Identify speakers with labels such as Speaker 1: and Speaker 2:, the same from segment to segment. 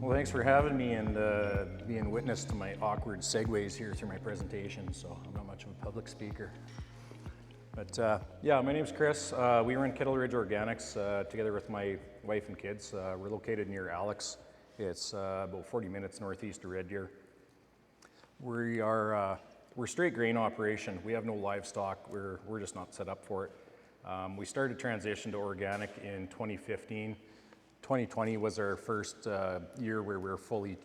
Speaker 1: Well, thanks for having me and being witness to my awkward segues here through my presentation. So I'm not much of a public speaker. But yeah, my name's Chris. We run Kettle Ridge Organics together with my wife and kids. We're located near Alex. It's about 40 minutes northeast of Red Deer. We're straight grain operation. We have no livestock. We're just not set up for it. We started transition to organic in 2015. 2020 was our first year where we were fully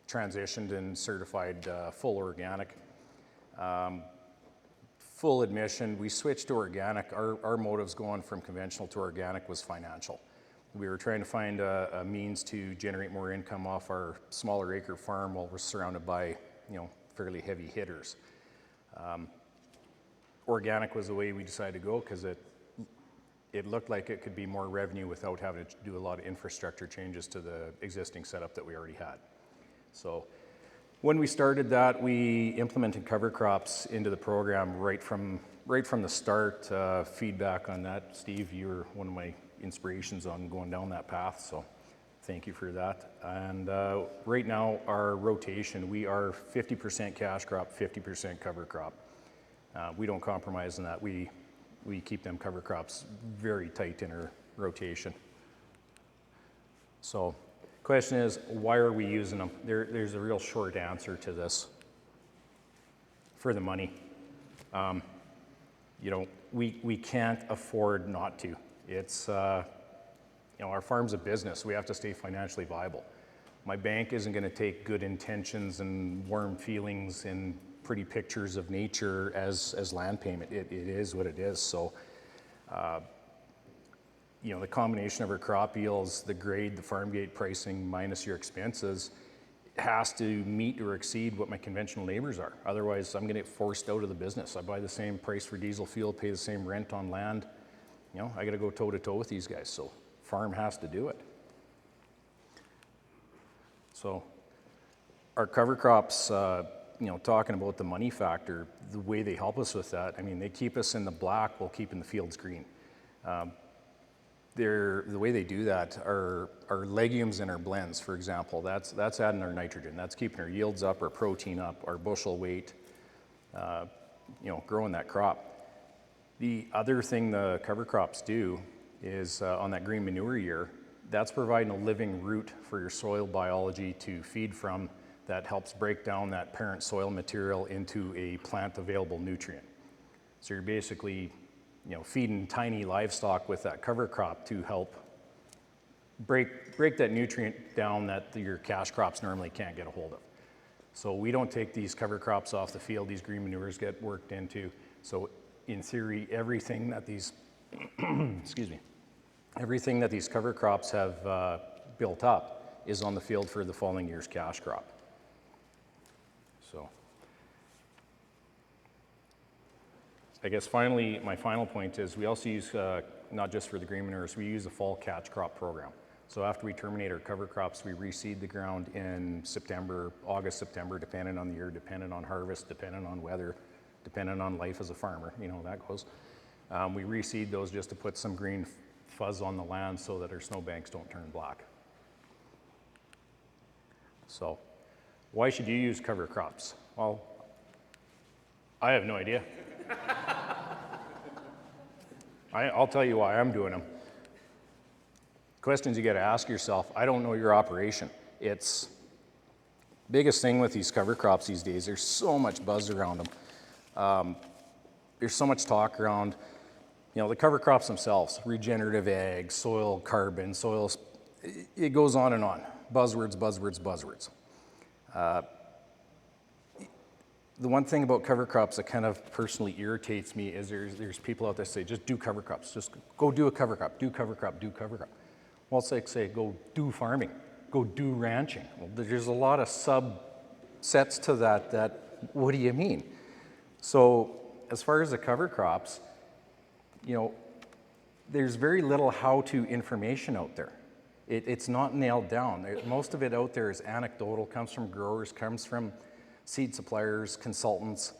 Speaker 1: transitioned and certified full organic. Full admission, we switched to organic. Our motives going from conventional to organic was financial. We were trying to find a means to generate more income off our smaller acre farm while we're surrounded by, fairly heavy hitters. Organic was the way we decided to go because it looked like it could be more revenue without having to do a lot of infrastructure changes to the existing setup that we already had. So when we started that, we implemented cover crops into the program right from the start. Feedback on that, Steve, you were one of my inspirations on going down that path, so thank you for that. And right now, our rotation, we are 50% cash crop, 50% cover crop. We don't compromise on that. We keep them cover crops very tight in our rotation. So, question is, why are we using them? There's a real short answer to this. For the money. We can't afford not to. It's, our farm's a business. We have to stay financially viable. My bank isn't going to take good intentions and warm feelings and pretty pictures of nature as land payment. It is what it is. So, the combination of our crop yields, the grade, the farm gate pricing minus your expenses has to meet or exceed what my conventional neighbors are. Otherwise, I'm going to get forced out of the business. I buy the same price for diesel fuel, pay the same rent on land. I got to go toe to toe with these guys. So, farm has to do it. So, our cover crops. Talking about the money factor, the way they help us with that, they keep us in the black while keeping the fields green. The way they do that, our legumes and our blends, for example, that's adding our nitrogen, that's keeping our yields up, our protein up, our bushel weight, growing that crop. The other thing the cover crops do is on that green manure year, that's providing a living root for your soil biology to feed from. That helps break down that parent soil material into a plant available nutrient. So you're basically, feeding tiny livestock with that cover crop to help break that nutrient down that your cash crops normally can't get a hold of. So we don't take these cover crops off the field, these green manures get worked into. So in theory, everything that these, everything that these cover crops have built up is on the field for the following year's cash crop. So, I guess finally, my final point is we also use, not just for the green manures, we use a fall catch crop program. So after we terminate our cover crops, we reseed the ground in September, August, September, depending on the year, depending on harvest, depending on weather, depending on life as a farmer, that goes. We reseed those just to put some green fuzz on the land so that our snowbanks don't turn black. So, why should you use cover crops? Well, I have no idea. I'll tell you why I'm doing them. Questions you got to ask yourself. I don't know your operation. It's biggest thing with these cover crops these days. There's so much buzz around them. There's so much talk around, the cover crops themselves, regenerative ag, soil carbon, soils. It goes on and on. Buzzwords, buzzwords, buzzwords. The one thing about cover crops that kind of personally irritates me is there's people out there that say, just do cover crops, just go do a cover crop, do cover crop, do cover crop. Well, it's like say, go do farming, go do ranching. Well, there's a lot of subsets to that, what do you mean? So as far as the cover crops, there's very little how-to information out there. It's not nailed down. Most of it out there is anecdotal, comes from growers, comes from seed suppliers, consultants.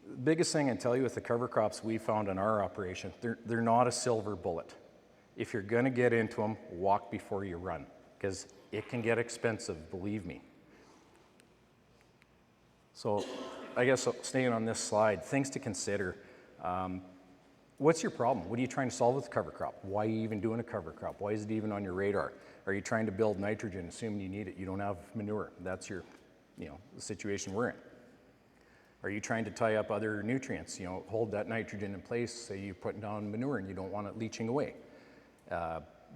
Speaker 1: The biggest thing I can tell you with the cover crops we found in our operation, they're not a silver bullet. If you're gonna get into them, walk before you run, because It can get expensive, believe me. So I guess staying on this slide, things to consider. What's your problem? What are you trying to solve with the cover crop? Why are you even doing a cover crop? Why is it even on your radar? Are you trying to build nitrogen, assuming you need it? You don't have manure. That's your, the situation we're in. Are you trying to tie up other nutrients? Hold that nitrogen in place. Say you're putting down manure and you don't want it leaching away.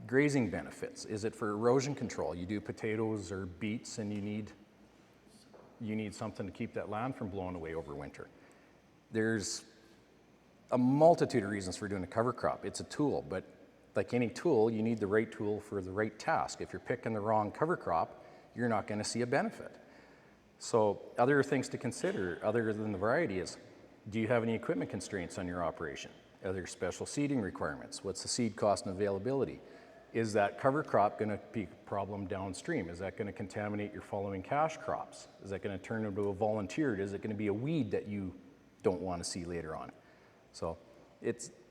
Speaker 1: Grazing benefits. Is it for erosion control? You do potatoes or beets and you need something to keep that land from blowing away over winter. There's a multitude of reasons for doing a cover crop. It's a tool, but like any tool, you need the right tool for the right task. If you're picking the wrong cover crop, you're not going to see a benefit. So other things to consider other than the variety is, do you have any equipment constraints on your operation? Are there special seeding requirements? What's the seed cost and availability? Is that cover crop going to be a problem downstream? Is that going to contaminate your following cash crops? Is that going to turn into a volunteered? Is it going to be a weed that you don't want to see later on? So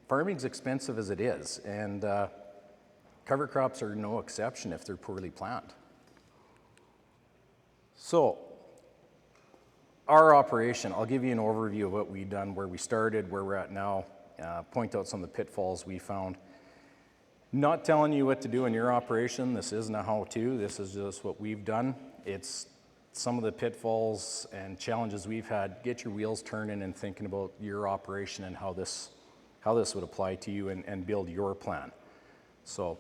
Speaker 1: farming's expensive as it is, and cover crops are no exception if they're poorly planned. So our operation, I'll give you an overview of what we've done, where we started, where we're at now, point out some of the pitfalls we found. Not telling you what to do in your operation. This isn't a how-to. This is just what we've done. It's some of the pitfalls and challenges we've had. Get your wheels turning and thinking about your operation and how this would apply to you and build your plan. So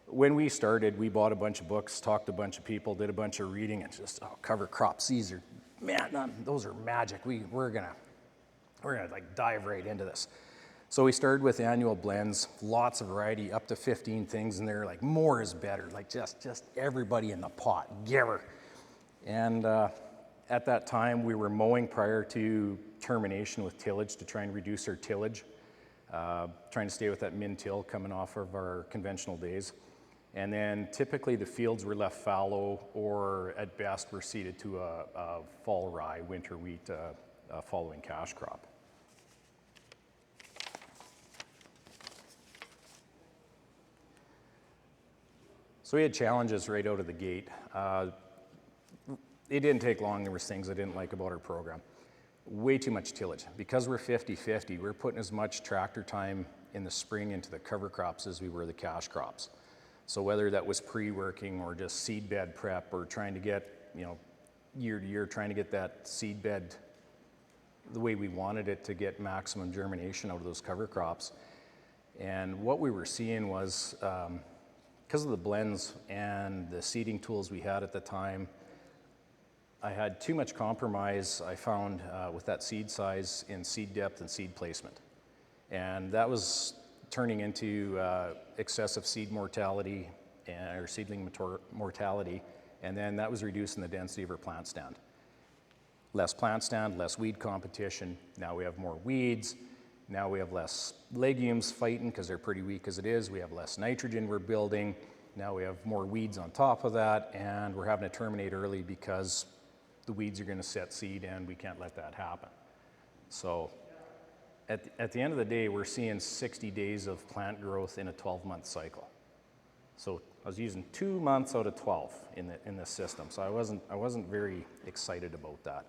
Speaker 1: when we started, we bought a bunch of books, talked to a bunch of people, did a bunch of reading, and just cover crops. These are, man, those are magic. We're gonna like dive right into this. So we started with annual blends, lots of variety, up to 15 things in there. Like more is better. Like just everybody in the pot, give her. And at that time, we were mowing prior to termination with tillage to try and reduce our tillage, trying to stay with that min-till coming off of our conventional days. And then typically the fields were left fallow, or at best were seeded to a fall rye, winter wheat, following cash crop. So we had challenges right out of the gate. It didn't take long. There was things I didn't like about our program. Way too much tillage. Because we're 50-50, we're putting as much tractor time in the spring into the cover crops as we were the cash crops. So whether that was pre-working or just seed bed prep or trying to get, year to year, trying to get that seed bed the way we wanted it to get maximum germination out of those cover crops. And what we were seeing was, because of the blends and the seeding tools we had at the time, I had too much compromise, I found, with that seed size in seed depth and seed placement. And that was turning into excessive seed mortality or seedling mortality, and then that was reducing the density of our plant stand. Less plant stand, less weed competition. Now we have more weeds. Now we have less legumes fighting because they're pretty weak as it is. We have less nitrogen we're building. Now we have more weeds on top of that, and we're having to terminate early because the weeds are going to set seed, and we can't let that happen. So at the end of the day, we're seeing 60 days of plant growth in a 12-month cycle. So I was using 2 months out of 12 in this system. So I wasn't very excited about that.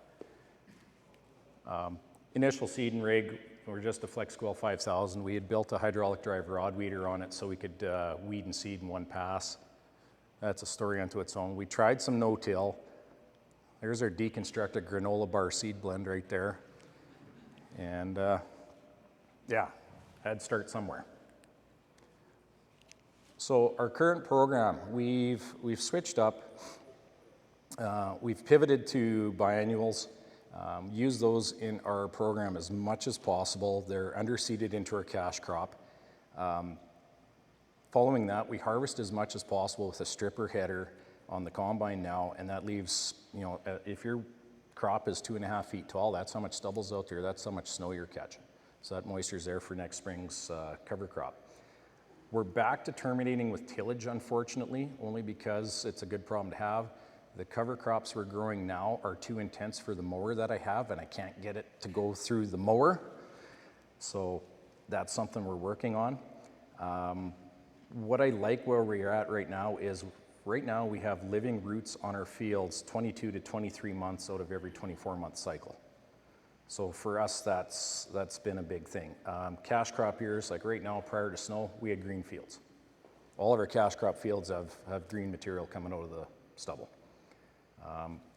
Speaker 1: Initial seed and rig were just a FlexQuell 5000. We had built a hydraulic drive rod weeder on it so we could weed and seed in one pass. That's a story unto its own. We tried some no-till. There's our deconstructed granola bar seed blend right there. And yeah, had to start somewhere. So our current program, we've switched up. We've pivoted to biannuals. Use those in our program as much as possible. They're underseeded into our cash crop. Following that, we harvest as much as possible with a stripper header on the combine now, and that leaves, if your crop is 2.5 feet tall, that's how much stubble's out there, that's how much snow you're catching. So that moisture's there for next spring's cover crop. We're back to terminating with tillage, unfortunately, only because it's a good problem to have. The cover crops we're growing now are too intense for the mower that I have, and I can't get it to go through the mower. So that's something we're working on. What I like where we're at right now is Right now we have living roots on our fields 22 to 23 months out of every 24-month cycle. So for us, that's been a big thing. Cash crop years, like right now prior to snow, we had green fields. All of our cash crop fields have green material coming out of the stubble.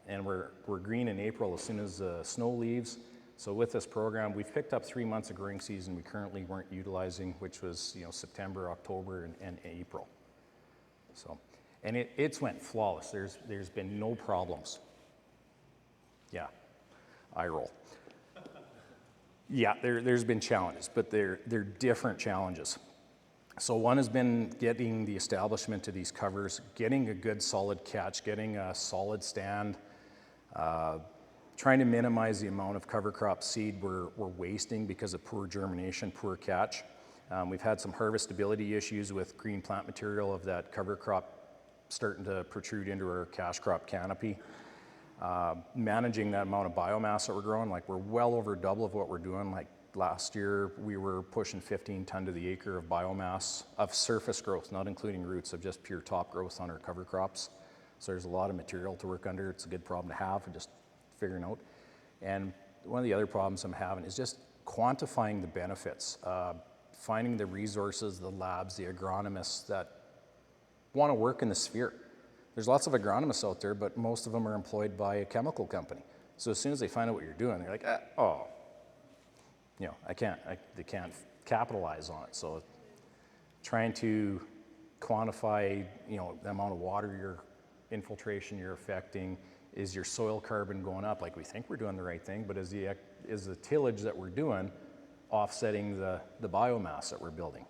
Speaker 1: And we're green in April as soon as the snow leaves. So with this program, we've picked up 3 months of growing season we currently weren't utilizing, which was September, October, and April. So, and it's went flawless. There's been no problems. Yeah, eye roll. Yeah, there's been challenges, but they're different challenges. So one has been getting the establishment of these covers, getting a good solid catch, getting a solid stand, trying to minimize the amount of cover crop seed we're wasting because of poor germination, poor catch. We've had some harvestability issues with green plant material of that cover crop starting to protrude into our cash crop canopy. Managing that amount of biomass that we're growing, like we're well over double of what we're doing. Like last year, we were pushing 15 ton to the acre of biomass of surface growth, not including roots, of just pure top growth on our cover crops. So there's a lot of material to work under. It's a good problem to have and just figuring out. And one of the other problems I'm having is just quantifying the benefits, finding the resources, the labs, the agronomists that want to work in the sphere. There's lots of agronomists out there, but most of them are employed by a chemical company. So as soon as they find out what you're doing, they're like, they can't capitalize on it. So trying to quantify, the amount of water your infiltration you're affecting, is your soil carbon going up? Like we think we're doing the right thing, but is the tillage that we're doing offsetting the biomass that we're building?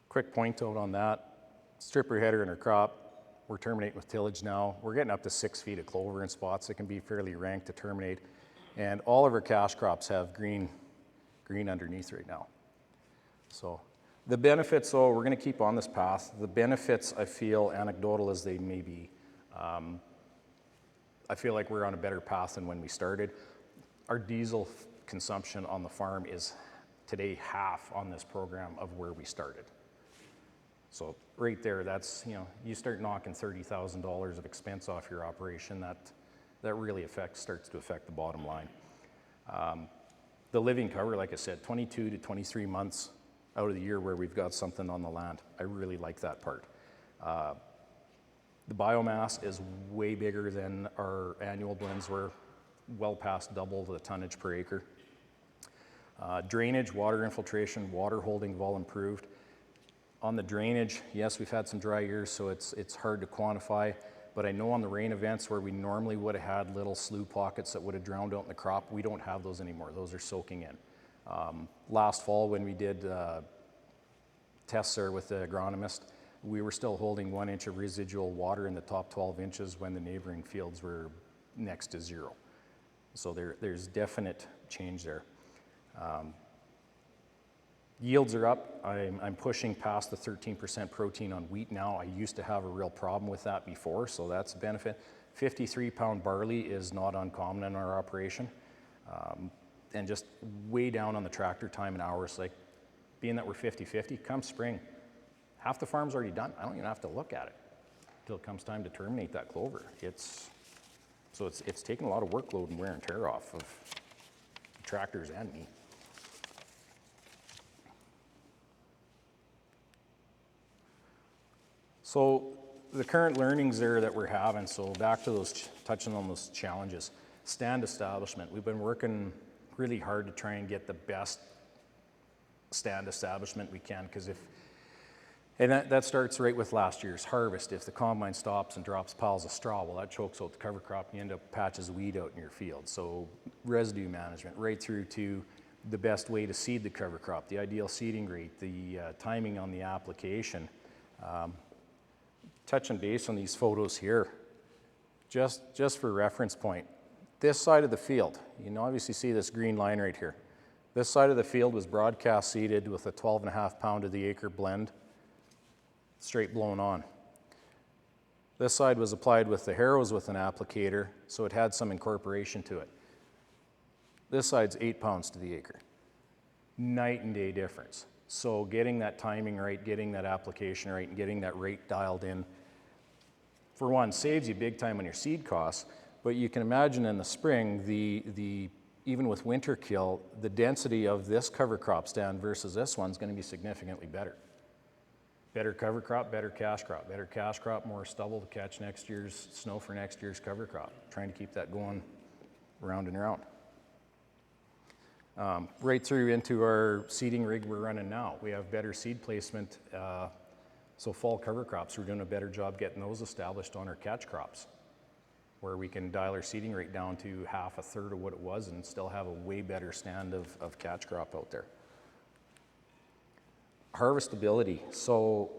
Speaker 1: Quick point out on that, stripper header in our crop, we're terminating with tillage now. We're getting up to 6 feet of clover in spots that can be fairly rank to terminate. And all of our cash crops have green underneath right now. So the benefits, though, we're gonna keep on this path. The benefits, I feel, anecdotal as they may be, I feel like we're on a better path than when we started. Our diesel consumption on the farm is today half on this program of where we started. So right there, that's, you start knocking $30,000 of expense off your operation, that really starts to affect the bottom line. The living cover, like I said, 22 to 23 months out of the year where we've got something on the land. I really like that part. The biomass is way bigger than our annual blends were, well past double the tonnage per acre. Drainage, water infiltration, water holding have all improved. On the drainage, yes, we've had some dry years, so it's hard to quantify, but I know on the rain events where we normally would have had little slough pockets that would have drowned out in the crop, we don't have those anymore. Those are soaking in. Last fall when we did tests there with the agronomist, we were still holding 1 inch of residual water in the top 12 inches when the neighboring fields were next to zero. So there's definite change there. Yields are up. I'm pushing past the 13% protein on wheat now. I used to have a real problem with that before, so that's a benefit. 53-pound barley is not uncommon in our operation. And just way down on the tractor time and hours, like being that we're 50-50, come spring, half the farm's already done. I don't even have to look at it until it comes time to terminate that clover. It's taken a lot of workload and wear and tear off of tractors and me. So the current learnings there that we're having, so back to those, touching on those challenges. Stand establishment, we've been working really hard to try and get the best stand establishment we can, because that starts right with last year's harvest. If the combine stops and drops piles of straw, well, that chokes out the cover crop and you end up patches of weed out in your field. So residue management, right through to the best way to seed the cover crop, the ideal seeding rate, the timing on the application. Touching base on these photos here, just for reference point, this side of the field, you can obviously see this green line right here. This side of the field was broadcast seeded with a 12.5 pound to the acre blend, straight blown on. This side was applied with the harrows with an applicator, so it had some incorporation to it. This side's 8 pounds to the acre. Night and day difference. So getting that timing right, getting that application right, and getting that rate dialed in, for one, saves you big time on your seed costs, but you can imagine in the spring, even with winter kill, the density of this cover crop stand versus this one's going to be significantly better. Better cover crop, better cash crop. Better cash crop, more stubble to catch next year's snow for next year's cover crop. Trying to keep that going round and round. Right through into our seeding rig we're running now. We have better seed placement. So fall cover crops, we're doing a better job getting those established on our catch crops, where we can dial our seeding rate down to half, a third of what it was and still have a way better stand of catch crop out there. Harvestability. So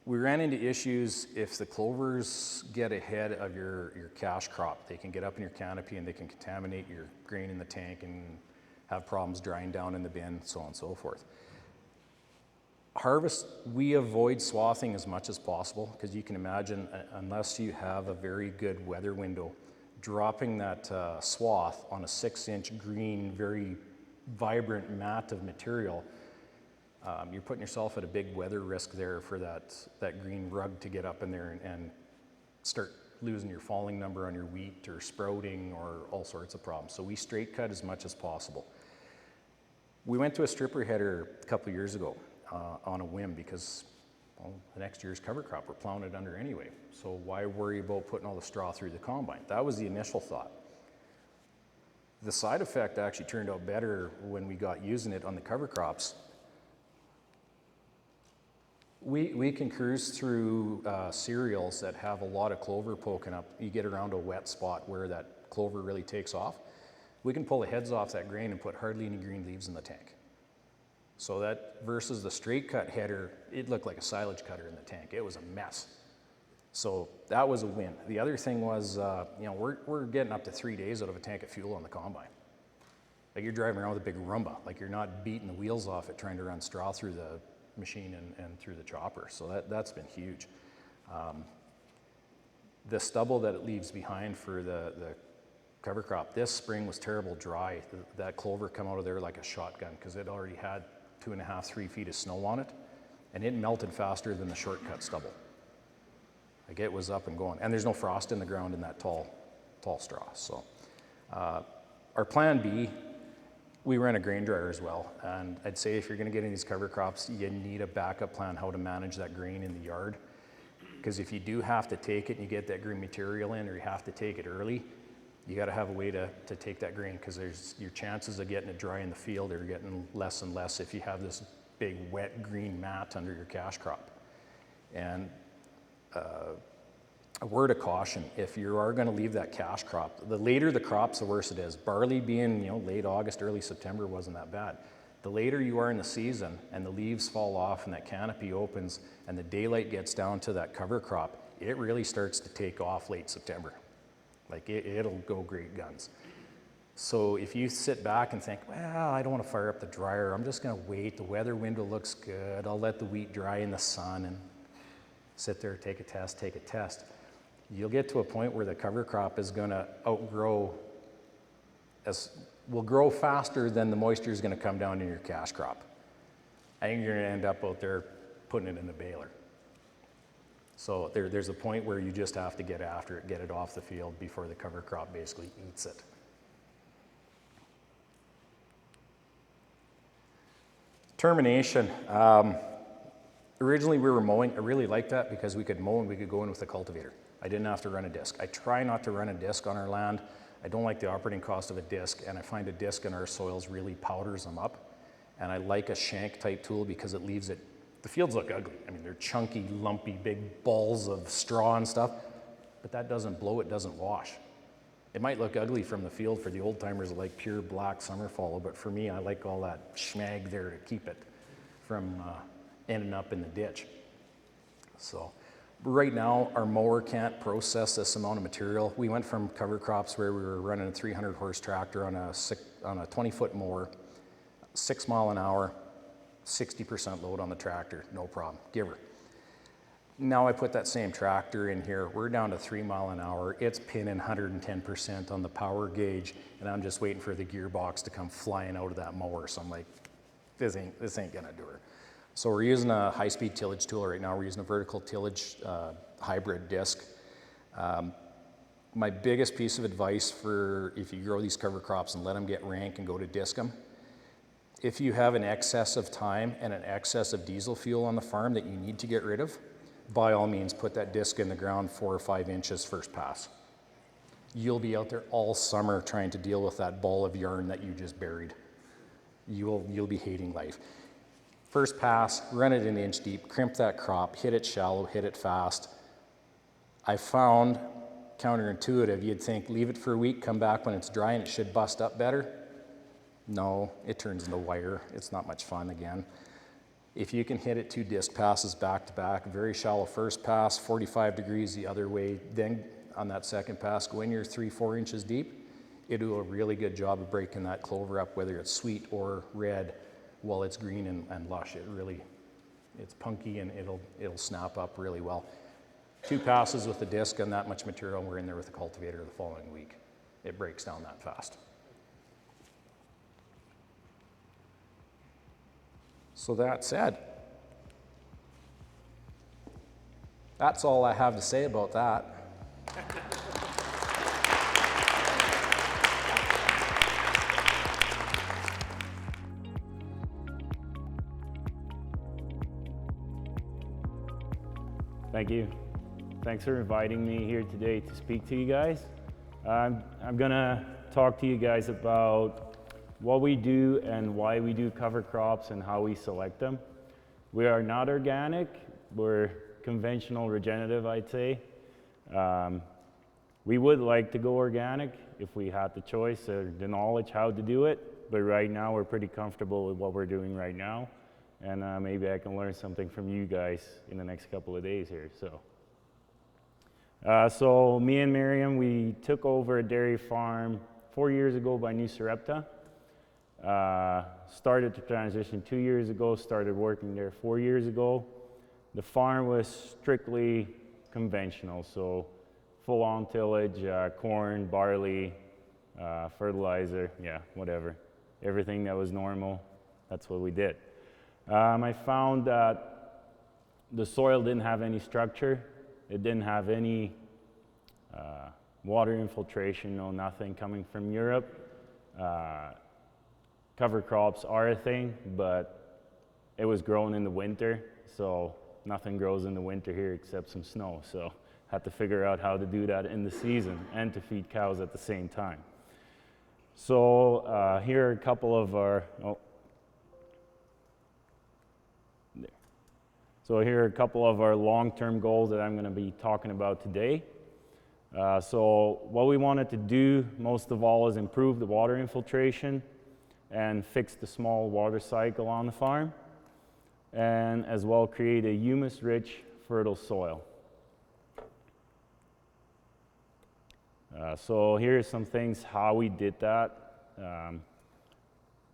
Speaker 1: we ran into issues if the clovers get ahead of your cash crop. They can get up in your canopy and they can contaminate your grain in the tank and have problems drying down in the bin, so on and so forth. Harvest, we avoid swathing as much as possible because you can imagine, unless you have a very good weather window, dropping that swath on a 6-inch green, very vibrant mat of material, you're putting yourself at a big weather risk there for that green rug to get up in there and start losing your falling number on your wheat or sprouting or all sorts of problems. So we straight cut as much as possible. We went to a stripper header a couple of years ago on a whim because the next year's cover crop, we're plowing it under anyway. So why worry about putting all the straw through the combine? That was the initial thought. The side effect actually turned out better when we got using it on the cover crops. We can cruise through cereals that have a lot of clover poking up. You get around a wet spot where that clover really takes off. We can pull the heads off that grain and put hardly any green leaves in the tank. So that versus the straight cut header, it looked like a silage cutter in the tank. It was a mess. So that was a win. The other thing was, we're getting up to 3 days out of a tank of fuel on the combine. Like you're driving around with a big Roomba, like you're not beating the wheels off it trying to run straw through the machine and through the chopper. So that's been huge. The stubble that it leaves behind for the cover crop, this spring was terrible dry. That clover come out of there like a shotgun because it already had 2.5, 3 feet of snow on it, and it melted faster than the shortcut stubble. Like it was up and going, and there's no frost in the ground in that tall straw. So our plan B, we ran a grain dryer as well, and I'd say if you're going to get in these cover crops, you need a backup plan how to manage that grain in the yard, because if you do have to take it and you get that green material in, or you have to take it early, you got to have a way to take that grain, because your chances of getting it dry in the field are getting less and less if you have this big wet green mat under your cash crop. And a word of caution, if you are going to leave that cash crop, the later the crops, the worse it is. Barley being late August, early September wasn't that bad. The later you are in the season and the leaves fall off and that canopy opens and the daylight gets down to that cover crop, it really starts to take off late September. Like it'll go great guns. So if you sit back and think, well, I don't want to fire up the dryer, I'm just going to wait, the weather window looks good, I'll let the wheat dry in the sun and sit there, take a test. You'll get to a point where the cover crop is going to will grow faster than the moisture is going to come down in your cash crop. I think you're going to end up out there putting it in the baler. So there's a point where you just have to get after it, get it off the field before the cover crop basically eats it. Termination. Originally we were mowing. I really liked that because we could mow and we could go in with the cultivator. I didn't have to run a disc. I try not to run a disc on our land. I don't like the operating cost of a disc, and I find a disc in our soils really powders them up. And I like a shank type tool because it leaves it, the fields look ugly. I mean, they're chunky, lumpy, big balls of straw and stuff, but that doesn't blow, it doesn't wash. It might look ugly from the field for the old timers that like pure black summer fallow, but for me, I like all that schmag there to keep it from ending up in the ditch. So right now, our mower can't process this amount of material. We went from cover crops where we were running a 300 horse tractor on a 20-foot mower, 6 mile an hour, 60% load on the tractor, no problem, give her. Now I put that same tractor in here, we're down to 3 mile an hour. It's pinning 110% on the power gauge, and I'm just waiting for the gearbox to come flying out of that mower. So I'm like, this ain't gonna do her. So we're using a high-speed tillage tool right now. We're using a vertical tillage hybrid disc. My biggest piece of advice for if you grow these cover crops and let them get rank and go to disc them, if you have an excess of time and an excess of diesel fuel on the farm that you need to get rid of, by all means put that disc in the ground 4 or 5 inches first pass. You'll be out there all summer trying to deal with that ball of yarn that you just buried. You'll be hating life. First pass, run it an inch deep, crimp that crop, hit it shallow, hit it fast. I found, counterintuitive, you'd think leave it for a week, come back when it's dry and it should bust up better. No, it turns into wire. It's not much fun again. If you can hit it 2 disc passes back to back, very shallow first pass, 45 degrees the other way, then on that second pass, go in your 3-4 inches deep, it'll do a really good job of breaking that clover up, whether it's sweet or red, while it's green and lush. It's punky and it'll snap up really well. 2 passes with the disc and that much material, and we're in there with the cultivator the following week. It breaks down that fast. So that said, that's all I have to say about that.
Speaker 2: Thank you. Thanks for inviting me here today to speak to you guys. I'm gonna talk to you guys about what we do and why we do cover crops and how we select them. We are not organic, we're conventional regenerative, I'd say. We would like to go organic if we had the choice or the knowledge how to do it, but right now we're pretty comfortable with what we're doing right now, and maybe I can learn something from you guys in the next couple of days here. So me and Miriam, we took over a dairy farm 4 years ago by New Sarepta. Started to transition 2 years ago, started working there 4 years ago. The farm was strictly conventional, so full-on tillage, corn, barley, fertilizer, yeah, whatever. Everything that was normal, that's what we did. I found that the soil didn't have any structure. It didn't have any water infiltration, no nothing coming from Europe. Cover crops are a thing, but it was grown in the winter, so nothing grows in the winter here except some snow. So had to figure out how to do that in the season and to feed cows at the same time. So here are a couple of our, So here are a couple of our long-term goals that I'm going to be talking about today. So what we wanted to do most of all is improve the water infiltration and fix the small water cycle on the farm, and as well create a humus-rich, fertile soil. So here are some things how we did that,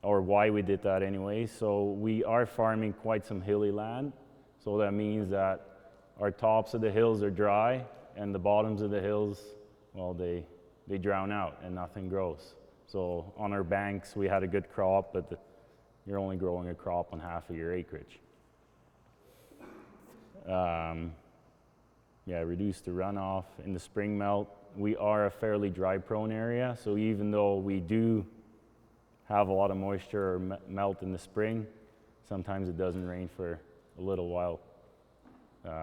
Speaker 2: or why we did that anyway. So we are farming quite some hilly land, so that means that our tops of the hills are dry, and the bottoms of the hills, well, they drown out and nothing grows. So on our banks, we had a good crop, but you're only growing a crop on half of your acreage. Reduce the runoff in the spring melt. We are a fairly dry-prone area, so even though we do have a lot of moisture or melt in the spring, sometimes it doesn't rain for a little while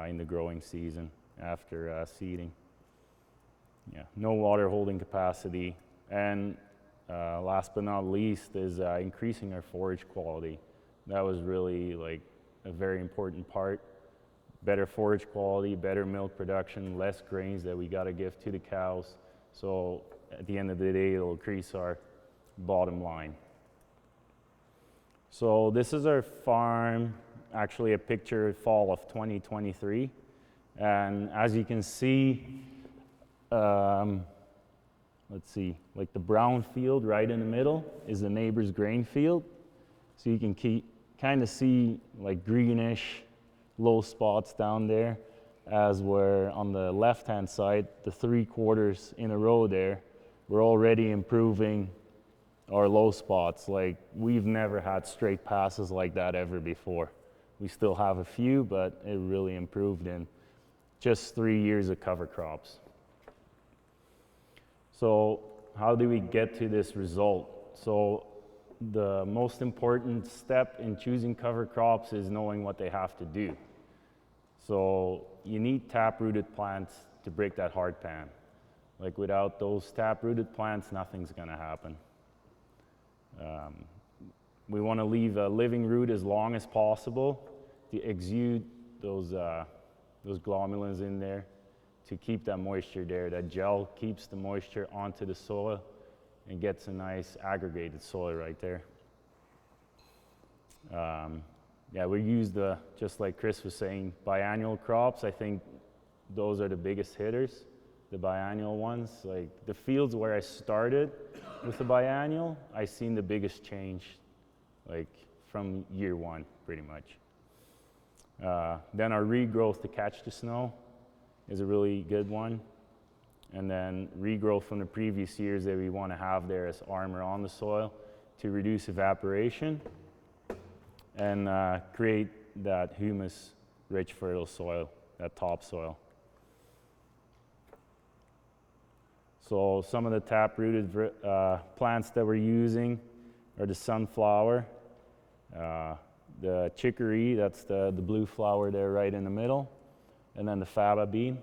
Speaker 2: in the growing season after seeding. Yeah, no water holding capacity, and last but not least is increasing our forage quality. That was really like a very important part. Better forage quality, better milk production, less grains that we got to give to the cows. So at the end of the day, it'll increase our bottom line. So this is our farm, actually a picture fall of 2023. And as you can see, let's see, like the brown field right in the middle is the neighbor's grain field. So you can kind of see like greenish, low spots down there. as we're on the left-hand side, the 3 quarters in a row there, we're already improving our low spots. Like, we've never had straight passes like that ever before. We still have a few, but it really improved in just 3 years of cover crops. So how do we get to this result? So the most important step in choosing cover crops is knowing what they have to do. So you need tap-rooted plants to break that hard pan. Like, without those tap-rooted plants, nothing's gonna happen. We wanna leave a living root as long as possible to exude those glomulins in there, to keep that moisture there. That gel keeps the moisture onto the soil and gets a nice aggregated soil right there. Yeah, we use just like Chris was saying, biannual crops. I think those are the biggest hitters, the biannual ones. Like, the fields where I started with the biannual, I seen the biggest change, like, from year 1, pretty much. Then our regrowth to catch the snow is a really good one. And then regrowth from the previous years that we want to have there as armor on the soil to reduce evaporation and create that humus-rich fertile soil, that topsoil. So some of the tap-rooted plants that we're using are the sunflower, the chicory, that's the blue flower there right in the middle, and then the faba bean.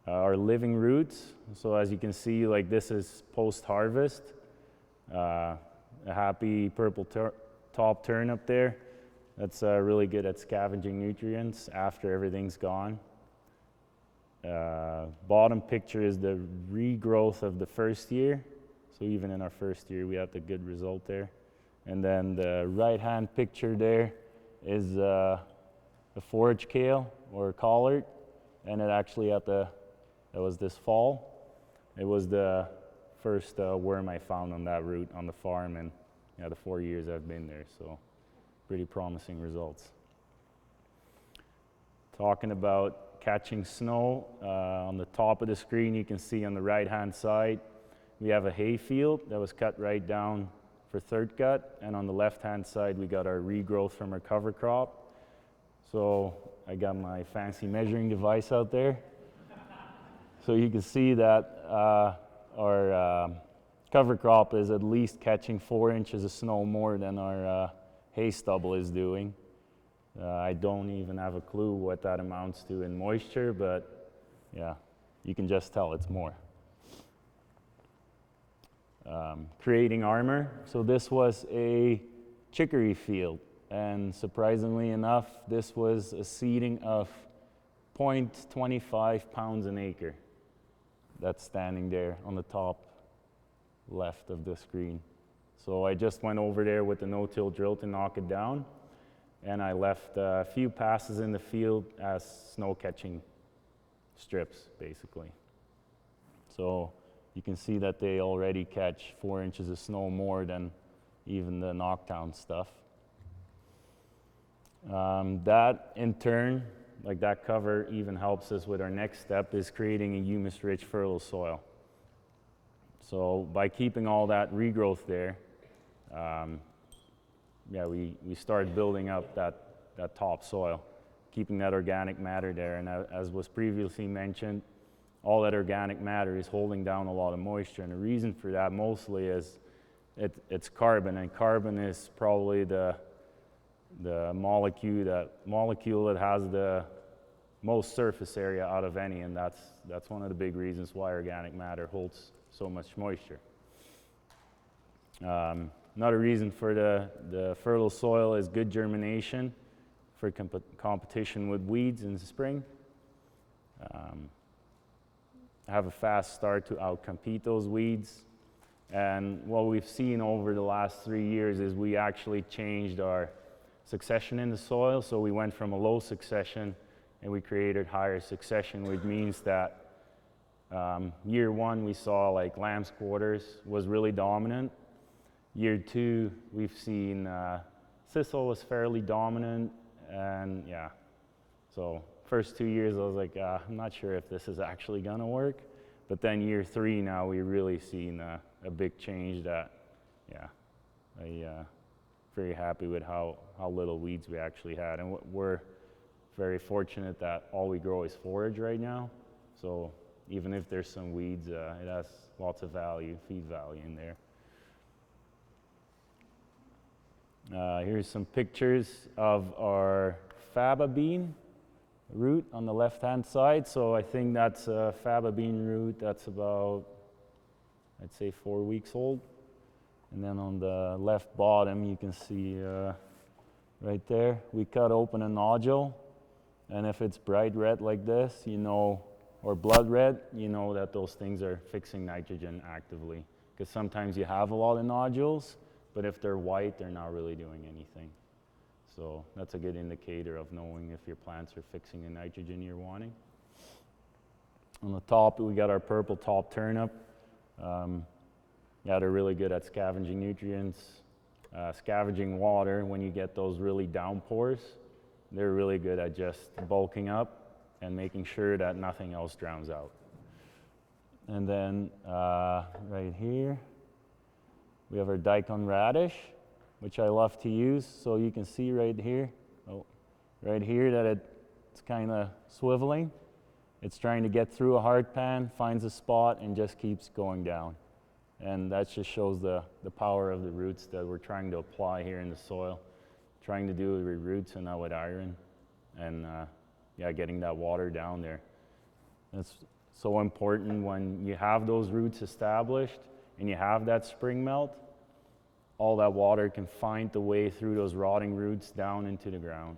Speaker 2: Our living roots, so as you can see, like, this is post-harvest. A happy purple top turnip there. That's really good at scavenging nutrients after everything's gone. Bottom picture is the regrowth of the first year. So even in our first year, we have the good result there. And then the right-hand picture there is the forage kale or collard, and it actually that was this fall. It was the first worm I found on that root on the farm, and yeah, the 4 years I've been there, so pretty promising results. Talking about catching snow, on the top of the screen you can see on the right-hand side we have a hay field that was cut right down for third cut, and on the left-hand side we got our regrowth from our cover crop. So I got my fancy measuring device out there. So you can see that our cover crop is at least catching 4 inches of snow more than our hay stubble is doing. I don't even have a clue what that amounts to in moisture, but yeah, you can just tell it's more. Creating armor. So this was a chicory field, and surprisingly enough, this was a seeding of 0.25 pounds an acre. That's standing there on the top left of the screen. So I just went over there with the no-till drill to knock it down, and I left a few passes in the field as snow catching strips, basically. So you can see that they already catch 4 inches of snow more than even the knockdown stuff. That in turn, like that cover, even helps us with our next step, is creating a humus-rich fertile soil. So by keeping all that regrowth there, yeah, we start building up that topsoil, keeping that organic matter there. And as was previously mentioned, all that organic matter is holding down a lot of moisture. And the reason for that mostly is it's carbon, and carbon is probably the molecule that has the most surface area out of any, and that's one of the big reasons why organic matter holds so much moisture. Another reason for the fertile soil is good germination for competition with weeds in the spring. Have a fast start to outcompete those weeds. And what we've seen over the last 3 years is we actually changed our succession in the soil. So we went from a low succession and we created higher succession, which means that year 1 we saw like lamb's quarters was really dominant. Year 2 we've seen sisal was fairly dominant, and yeah. So first 2 years I was like, I'm not sure if this is actually gonna work. But then year 3 now we really seen a big change that, yeah, I very happy with how little weeds we actually had. And we're very fortunate that all we grow is forage right now. So even if there's some weeds, it has lots of value, feed value in there. Here's some pictures of our faba bean root on the left-hand side. So I think that's a faba bean root that's about, I'd say 4 weeks old. And then on the left bottom, you can see right there, we cut open a nodule. And if it's bright red like this, you know, or blood red, you know that those things are fixing nitrogen actively. Because sometimes you have a lot of nodules, but if they're white, they're not really doing anything. So that's a good indicator of knowing if your plants are fixing the nitrogen you're wanting. On the top, we got our purple top turnip. Yeah, they're really good at scavenging nutrients, scavenging water. When you get those really downpours, they're really good at just bulking up and making sure that nothing else drowns out. And then right here, we have our daikon radish, which I love to use. So you can see right here, that it's kind of swiveling. It's trying to get through a hard pan, finds a spot, and just keeps going down. And that just shows the power of the roots that we're trying to apply here in the soil. Trying to do it with roots and not with iron. And yeah, getting that water down there. It's so important when you have those roots established and you have that spring melt, all that water can find the way through those rotting roots down into the ground.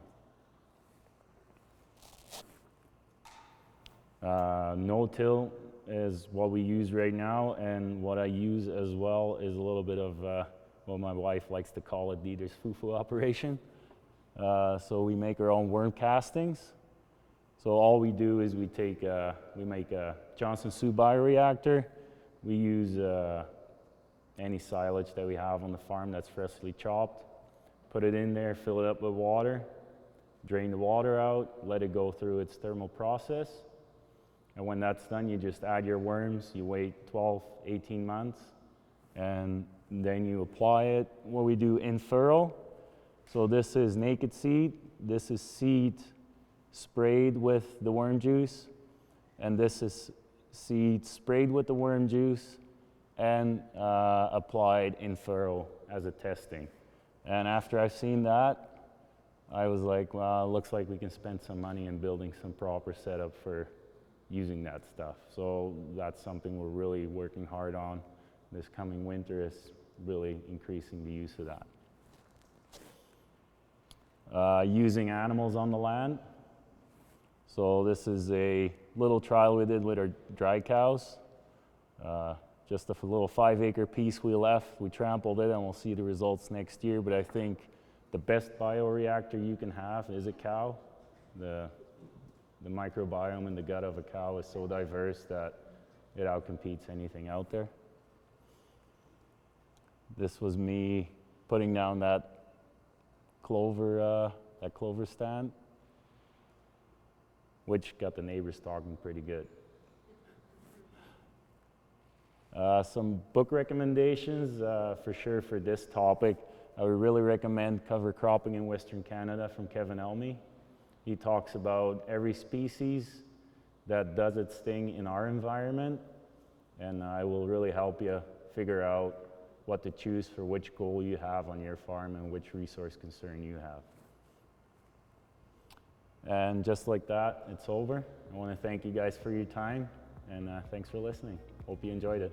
Speaker 2: No-till is what we use right now, and what I use as well is a little bit of what my wife likes to call a Dieter's foo-foo operation. So we make our own worm castings. So all we do is we make a Johnson-Su bioreactor. We use any silage that we have on the farm that's freshly chopped, put it in there, fill it up with water, drain the water out, let it go through its thermal process. And when that's done, you just add your worms, you wait 12, 18 months, and then you apply it. What we do in furrow, so this is naked seed, this is seed sprayed with the worm juice, and this is seed sprayed with the worm juice and applied in furrow as a testing. And after I've seen that, I was like, well, it looks like we can spend some money in building some proper setup for using that stuff. So that's something we're really working hard on this coming winter, is really increasing the use of that. Using animals on the land. So this is a little trial we did with our dry cows. Just a little 5-acre piece we left. We trampled it, and we'll see the results next year. But I think the best bioreactor you can have is a cow. The microbiome in the gut of a cow is so diverse that it outcompetes anything out there. This was me putting down that clover stand, which got the neighbors talking pretty good. Some book recommendations for sure for this topic. I would really recommend Cover Cropping in Western Canada from Kevin Elmy. He talks about every species that does its thing in our environment, and it will really help you figure out what to choose for which goal you have on your farm and which resource concern you have. And just like that, it's over. I want to thank you guys for your time, and thanks for listening. Hope you enjoyed it.